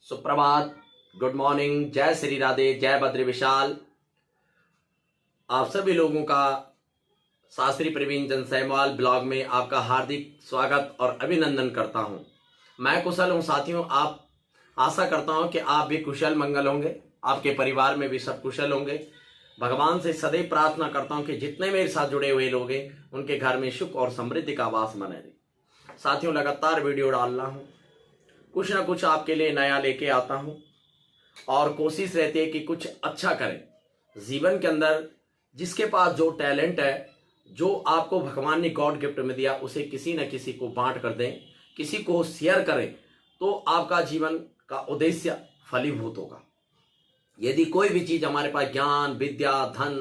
सुप्रभात, good morning, जय श्री राधे, जय बद्री विशाल। आप सभी लोगों का शास्त्री प्रवीण चंद सैमवाल ब्लॉग में आपका हार्दिक स्वागत और अभिनंदन करता हूं। मैं कुशल हूं साथियों। आप आशा करता हूं कि आप भी कुशल मंगल होंगे, आपके परिवार में भी सब कुशल होंगे। भगवान से सदैव प्रार्थना करता हूं कि जितने मेरे साथ जुड़े हुए लोग हैं उनके घर में सुख और समृद्धि का वास बने रहे। साथियों, लगातार वीडियो डाल रहा हूं, कुछ ना कुछ आपके लिए नया लेके आता हूं और कोशिश रहती है कि कुछ अच्छा करें जीवन के अंदर। जिसके पास जो टैलेंट है, जो आपको भगवान ने गॉड गिफ्ट में दिया, उसे किसी न किसी को बांट कर दें, किसी को शेयर करें, तो आपका जीवन का उद्देश्य फलीभूत होगा। यदि कोई भी चीज हमारे पास ज्ञान, विद्या, धन,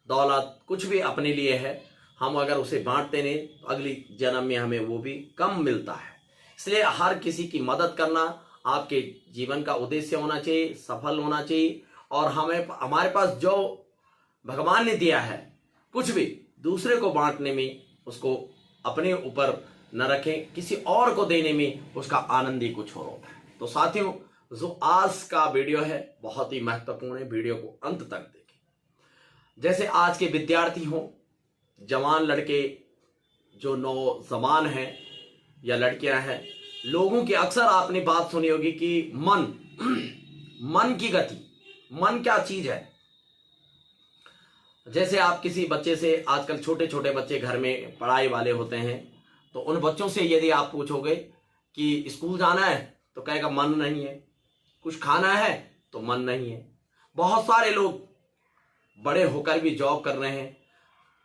दौलत कुछ भी अपने लिए है, हम अगर उसे बांटते नहीं तो अगली जन्म में हमें वो भी कम मिलता है। इसलिए हर किसी की मदद करना आपके जीवन का उद्देश्य होना चाहिए, सफल होना चाहिए। और हमारे पास जो भगवान ने दिया है, कुछ भी दूसरे को बांटने में, उसको अपने ऊपर न रखें, किसी और को देने में उसका आनंद ही कुछ और होता है। तो साथियों, जो आज का वीडियो है बहुत ही महत्वपूर्ण है, वीडियो को अंत तक देखें। जैसे आज के विद्यार्थी हों, जवान लड़के जो नौजवान हैं या लड़कियां हैं, लोगों की अक्सर आपने बात सुनी होगी कि मन की गति, मन क्या चीज है। जैसे आप किसी बच्चे से, आजकल छोटे छोटे बच्चे घर में पढ़ाई वाले होते हैं, तो उन बच्चों से यदि आप पूछोगे कि स्कूल जाना है तो कहेगा मन नहीं है, कुछ खाना है तो मन नहीं है। बहुत सारे लोग बड़े होकर भी जॉब कर रहे हैं,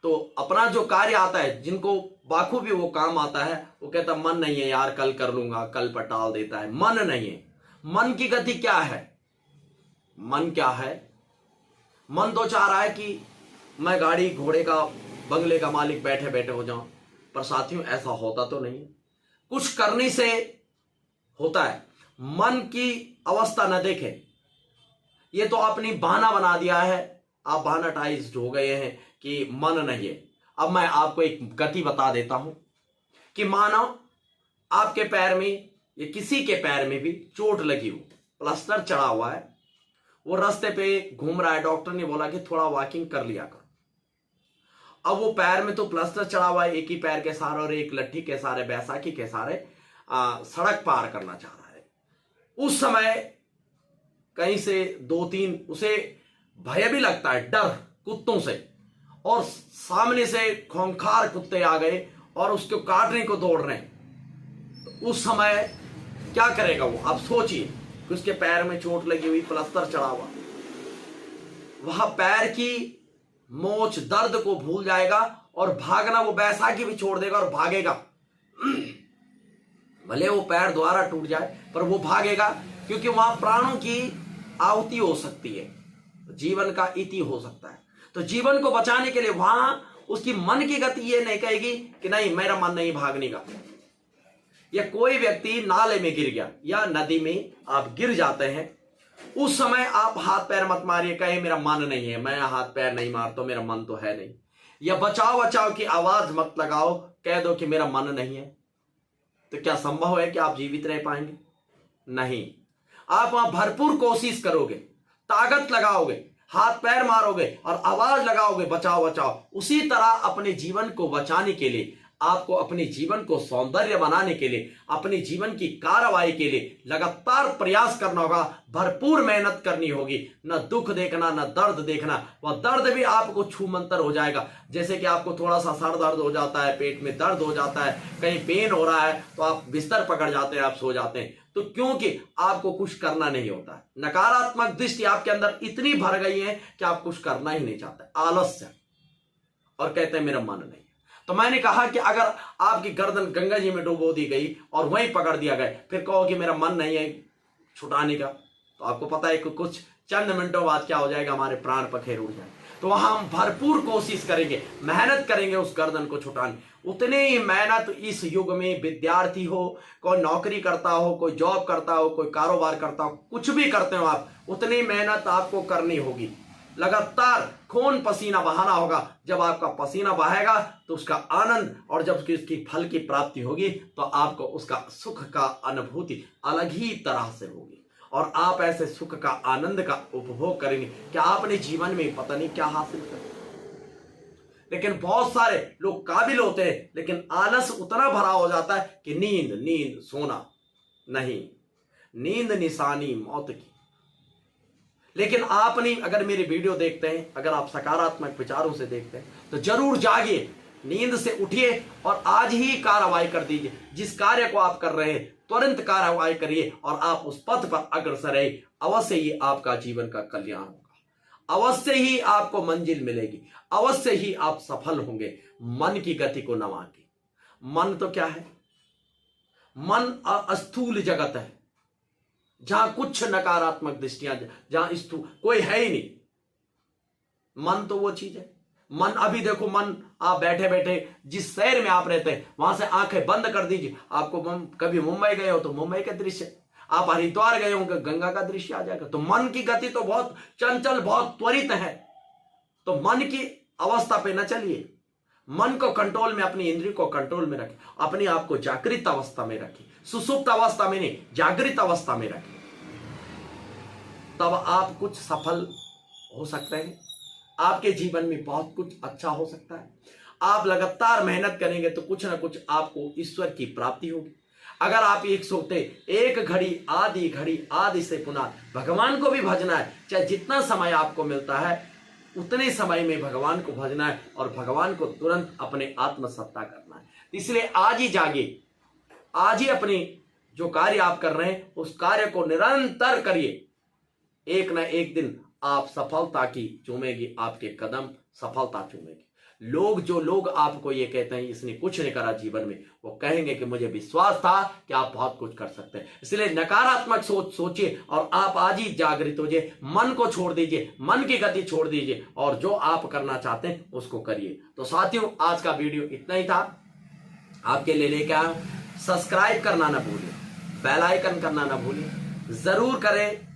तो अपना जो कार्य आता है, जिनको बाखूबी वो काम आता है, वो कहता मन नहीं है यार, कल कर लूंगा, कल पर टाल देता है। मन नहीं है। मन की गति क्या है? मन क्या है? मन तो चाह रहा है कि मैं गाड़ी घोड़े का, बंगले का मालिक बैठे बैठे हो जाऊं, पर साथियों ऐसा होता तो नहीं। कुछ करने से होता है। मन की अवस्था न देखें, ये तो आपने बहाना बना दिया है, आप बहानाटाइज्ड हो गए हैं कि मन नहीं है। अब मैं आपको एक गति बता देता हूं कि मानो आपके पैर में या किसी के पैर में भी चोट लगी हो, प्लास्टर चढ़ा हुआ है, वो रास्ते पे घूम रहा है, डॉक्टर ने बोला कि थोड़ा वॉकिंग कर लिया करो। अब वो पैर में तो प्लास्टर चढ़ा हुआ है, एक ही पैर के सहारे और एक लट्ठी के सहारे, बैसाखी के सहारे सड़क पार करना चाह रहा है। उस समय कहीं से दो तीन उसे भय भी लगता है, डर कुत्तों से, और सामने से खूंखार कुत्ते आ गए और उसको काटने को दौड़ रहे हैं। तो उस समय क्या करेगा वो? आप सोचिए कि उसके पैर में चोट लगी हुई, प्लास्टर चढ़ा हुआ, वहां पैर की मोच दर्द को भूल जाएगा और भागना, वो बैसाखी भी छोड़ देगा और भागेगा। भले वो पैर दोबारा टूट जाए पर वो भागेगा, क्योंकि वहां प्राणों की आहुति हो सकती है, जीवन का इति हो सकता है। तो जीवन को बचाने के लिए वहां उसकी मन की गति ये नहीं कहेगी कि नहीं, मेरा मन नहीं भागने का। या कोई व्यक्ति नाले में गिर गया या नदी में आप गिर जाते हैं, उस समय आप हाथ पैर मत मारिए, कहे मेरा मन नहीं है, मैं हाथ पैर नहीं मारता, मेरा मन तो है नहीं। या बचाओ बचाओ की आवाज मत लगाओ, कह दो कि मेरा मन नहीं है। तो क्या संभव है कि आप जीवित रह पाएंगे? नहीं। आप वहां भरपूर कोशिश करोगे, ताकत लगाओगे, हाथ पैर मारोगे और आवाज लगाओगे बचाओ बचाओ। उसी तरह अपने जीवन को बचाने के लिए, आपको अपने जीवन को सौंदर्य बनाने के लिए, अपने जीवन की कार्रवाई के लिए लगातार प्रयास करना होगा, भरपूर मेहनत करनी होगी। न दुख देखना, न दर्द देखना। वह दर्द भी आपको छूमंतर हो जाएगा। जैसे कि आपको थोड़ा सा सर दर्द हो जाता है, पेट में दर्द हो जाता है, कहीं पेन हो रहा है, तो आप बिस्तर पकड़ जाते हैं, आप सो जाते हैं। तो क्योंकि आपको कुछ करना नहीं होता है। नकारात्मक दृष्टि आपके अंदर इतनी भर गई है कि आप कुछ करना ही नहीं चाहते, आलस्य, और कहते हैं मेरा मन नहीं। तो मैंने कहा कि अगर आपकी गर्दन गंगा जी में डुबो दी गई और वहीं पकड़ दिया गया, फिर कहो कि मेरा मन नहीं है छुटाने का, तो आपको पता है कि कुछ चंद मिनटों बाद क्या हो जाएगा, हमारे प्राण पखेर उड़ जाए। तो वहां हम भरपूर कोशिश करेंगे, मेहनत करेंगे उस गर्दन को छुटाने। उतनी ही मेहनत इस युग में विद्यार्थी हो, कोई नौकरी करता हो, कोई जॉब करता हो, कोई कारोबार करता हो, कुछ भी करते हो आप, उतनी मेहनत आपको करनी होगी। लगातार खून पसीना बहाना होगा। जब आपका पसीना बहेगा तो उसका आनंद, और जब उसकी फल की प्राप्ति होगी तो आपको उसका सुख का अनुभूति अलग ही तरह से होगी। और आप ऐसे सुख का आनंद का उपभोग करेंगे कि आपने जीवन में पता नहीं क्या हासिल कर। लेकिन बहुत सारे लोग काबिल होते हैं, लेकिन आलस उतना भरा हो जाता है कि नींद नींद सोना नहीं, नींद निशानी मौत की। लेकिन आपने अगर मेरी वीडियो देखते हैं, अगर आप सकारात्मक विचारों से देखते हैं, तो जरूर जागिए, नींद से उठिए और आज ही कार्रवाई कर दीजिए। जिस कार्य को आप कर रहे हैं तुरंत कार्रवाई करिए और आप उस पथ पर अग्रसर रहिए। अवश्य ही आपका जीवन का कल्याण होगा, अवश्य ही आपको मंजिल मिलेगी, अवश्य ही आप सफल होंगे। मन की गति को न मांगे। मन तो क्या है? मन अस्थूल जगत है, जहां कुछ नकारात्मक दृष्टियां, जहां स्थूल कोई है ही नहीं। मन तो वो चीज है। मन, अभी देखो, मन आप बैठे बैठे जिस शहर में आप रहते हैं वहां से आंखें बंद कर दीजिए, आपको कभी मुंबई गए हो तो मुंबई का दृश्य, आप हरिद्वार गए होंगे गंगा का दृश्य आ जाएगा। तो मन की गति तो बहुत चंचल, बहुत त्वरित है। तो मन की अवस्था पे न चलिए, मन को कंट्रोल में, अपनी इंद्रिय को कंट्रोल में रखें, अपने आप को जागृत अवस्था में रखें, सुसुप्त अवस्था में नहीं, जागृत अवस्था में रखें। तब आप कुछ सफल हो सकते हैं, आपके जीवन में बहुत कुछ अच्छा हो सकता है। आप लगातार मेहनत करेंगे तो कुछ ना कुछ आपको ईश्वर की प्राप्ति होगी। अगर आप एक सोते एक घड़ी आदि से पुनः भगवान को भी भजना है, चाहे जितना समय आपको मिलता है उतने समय में भगवान को भजना है और भगवान को तुरंत अपने आत्मसत्ता करना है। इसलिए आज ही जागे, आज ही अपने जो कार्य आप कर रहे हैं उस कार्य को निरंतर करिए। एक न एक दिन आप सफलता की चूमेगी, आपके कदम सफलता चूमेगी। जो लोग आपको ये कहते हैं इसने कुछ नहीं करा जीवन में, वो कहेंगे कि मुझे विश्वास था कि आप बहुत कुछ कर सकते हैं। इसलिए नकारात्मक सोचिए और आप आज ही जागृत हो जाइए। मन को छोड़ दीजिए, मन की गति छोड़ दीजिए और जो आप करना चाहते हैं उसको करिए। तो साथियों, आज का वीडियो इतना ही था, आपके लिए लेके आया। सब्सक्राइब करना ना भूलिए, बेल आइकन करना ना भूलिए, जरूर करें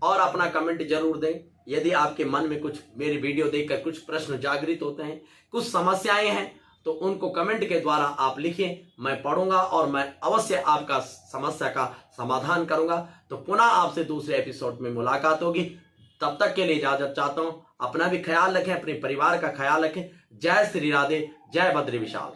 और अपना कमेंट जरूर दें। यदि आपके मन में कुछ मेरी वीडियो देखकर कुछ प्रश्न जागृत होते हैं, कुछ समस्याएं हैं, तो उनको कमेंट के द्वारा आप लिखें, मैं पढ़ूंगा और मैं अवश्य आपका समस्या का समाधान करूंगा। तो पुनः आपसे दूसरे एपिसोड में मुलाकात होगी। तब तक के लिए इजाजत चाहता हूं। अपना भी ख्याल रखें, अपने परिवार का ख्याल रखें। जय श्री राधे, जय बद्री विशाल।